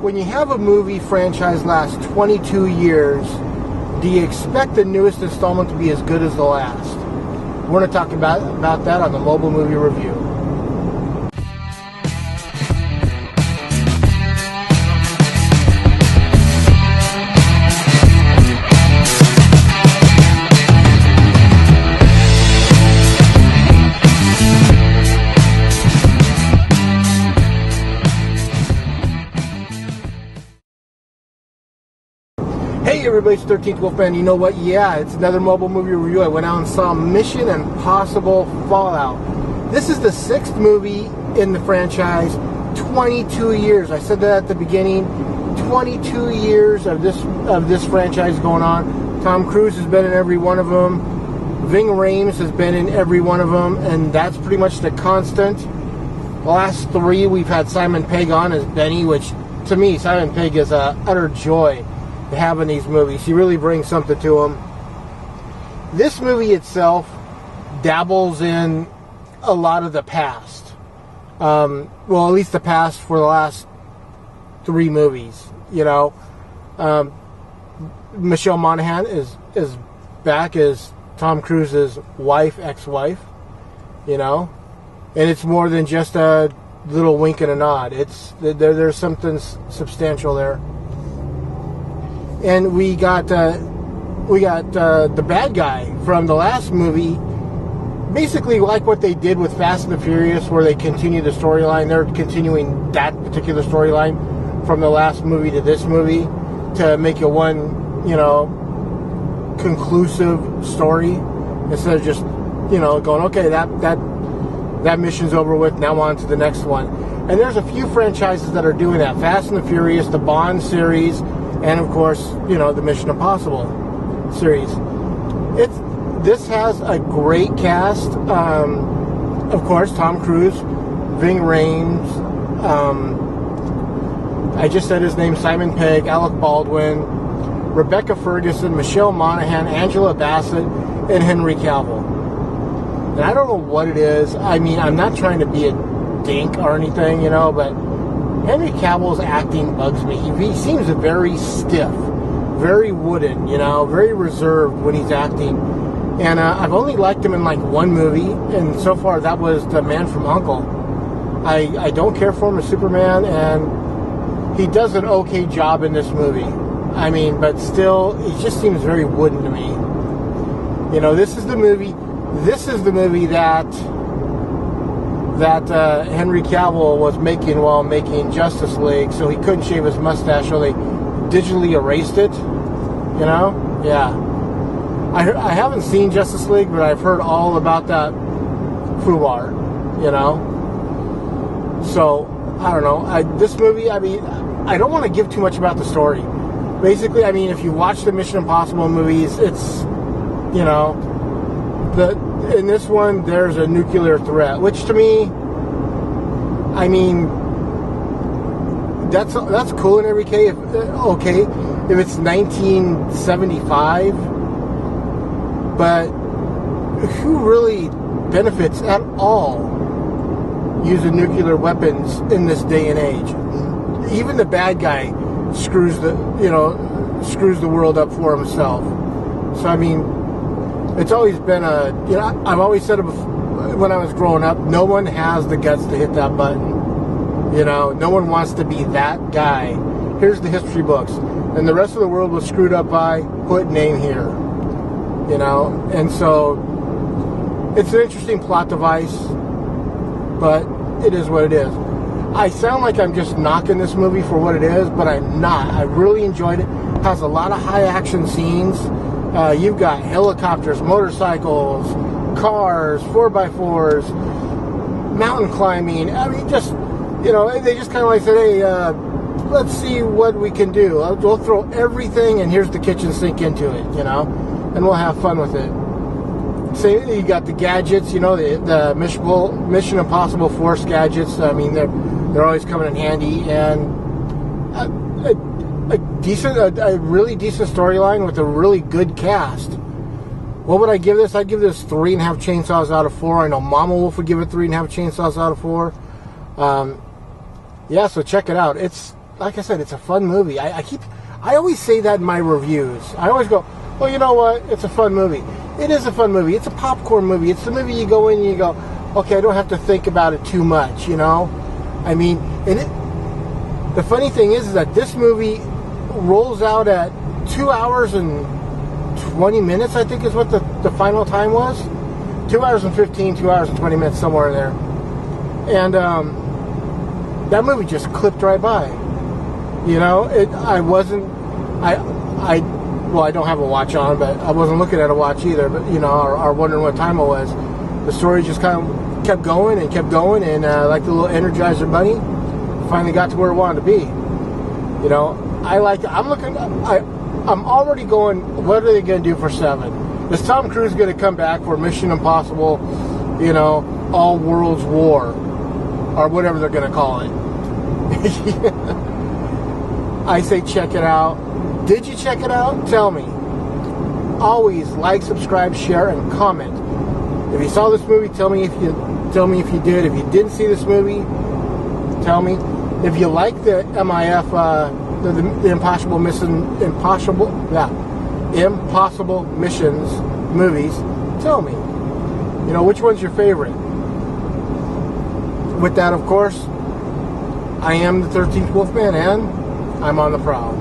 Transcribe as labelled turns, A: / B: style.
A: when you have a movie franchise last 22 years, do you expect the newest installment to be as good as the last? We're going to talk about that on the Mobile Movie Review. Hey everybody, it's 13th Wolfman. You know what? Yeah, it's another Mobile Movie Review. I went out and saw Mission Impossible Fallout. This is the 6th movie in the franchise. 22 years. I said that at the beginning. 22 years of this franchise going on. Tom Cruise has been in every one of them. Ving Rahmes has been in every one of them, and that's pretty much the constant. The last 3 we've had Simon Pegg on as Benny, which to me, Simon Pegg is a utter joy to have in these movies. He really brings something to them. This movie itself dabbles in a lot of the past. Well, at least the past for the last 3 movies. You know, Michelle Monaghan is back as Tom Cruise's wife, ex-wife. You know, and it's more than just a little wink and a nod. There's something substantial there. And we got the bad guy from the last movie, basically like what they did with Fast and the Furious, where they continue the storyline. They're continuing that particular storyline from the last movie to this movie to make it one, conclusive story instead of just, going, okay, that mission's over with, now on to the next one. And there's a few franchises that are doing that. Fast and the Furious, the Bond series, and of course, the Mission Impossible series. This has a great cast. Of course, Tom Cruise, Ving Rahmes, I just said his name, Simon Pegg, Alec Baldwin, Rebecca Ferguson, Michelle Monaghan, Angela Bassett, and Henry Cavill. And I don't know what it is. I mean, I'm not trying to be a dink or anything, but Henry Cavill's acting bugs me. He seems very stiff, very wooden, very reserved when he's acting. And I've only liked him in like one movie, and so far that was The Man from U.N.C.L.E. I don't care for him as Superman, and he does an okay job in this movie. I mean, but still, he just seems very wooden to me. This is the movie that Henry Cavill was making while making Justice League, so he couldn't shave his mustache, so they digitally erased it. Yeah. I haven't seen Justice League, but I've heard all about that foobar. So I don't know. This movie, I mean, I don't want to give too much about the story. Basically, I mean, if you watch the Mission Impossible movies, it's in this one, there's a nuclear threat, which to me, I mean, that's cool in every case. Okay, if it's 1975, but who really benefits at all using nuclear weapons in this day and age? Even the bad guy screws the world up for himself. So I mean, it's always been I've always said it before, when I was growing up, no one has the guts to hit that button. No one wants to be that guy. Here's the history books. And the rest of the world was screwed up by, put name here. And so it's an interesting plot device, but it is what it is. I sound like I'm just knocking this movie for what it is, but I'm not. I really enjoyed it. It has a lot of high action scenes. You've got helicopters, motorcycles, cars, 4x4s, mountain climbing. I mean, just, they just kind of like said, hey, let's see what we can do. We'll throw everything, and here's the kitchen sink into it, and we'll have fun with it. So you got the gadgets, the Mission Impossible Force gadgets. I mean, they're always coming in handy, and a really decent storyline with a really good cast. What would I give this? I'd give this 3.5 chainsaws out of 4. I know Mama Wolf would give it 3.5 chainsaws out of 4. Yeah, so check it out. It's like I said, it's a fun movie. I always say that in my reviews. I always go, well, you know what? It's a fun movie. It is a fun movie. It's a popcorn movie. It's the movie you go in and you go, okay, I don't have to think about it too much, you know? I mean, the funny thing is that this movie rolls out at 2 hours and 20 minutes, I think is what the final time was. 2 hours and 15, 2 hours and 20 minutes, somewhere in there. And that movie just clipped right by. You know, I don't have a watch on, but I wasn't looking at a watch either, but, you know, or wondering what time it was. The story just kind of kept going, and like the little Energizer bunny, finally got to where it wanted to be. You know, I'm already going, what are they going to do for 7? Is Tom Cruise going to come back for Mission Impossible, you know, All Worlds War, or whatever they're going to call it? I say check it out. Did you check it out? Tell me. Always like, subscribe, share, and comment. If you saw this movie, tell me if you did. If you didn't see this movie, tell me. If you like the MIF, the Impossible Missions movies, tell me. You know, which one's your favorite? With that, of course, I am the 13th Wolfman, and I'm on the prowl.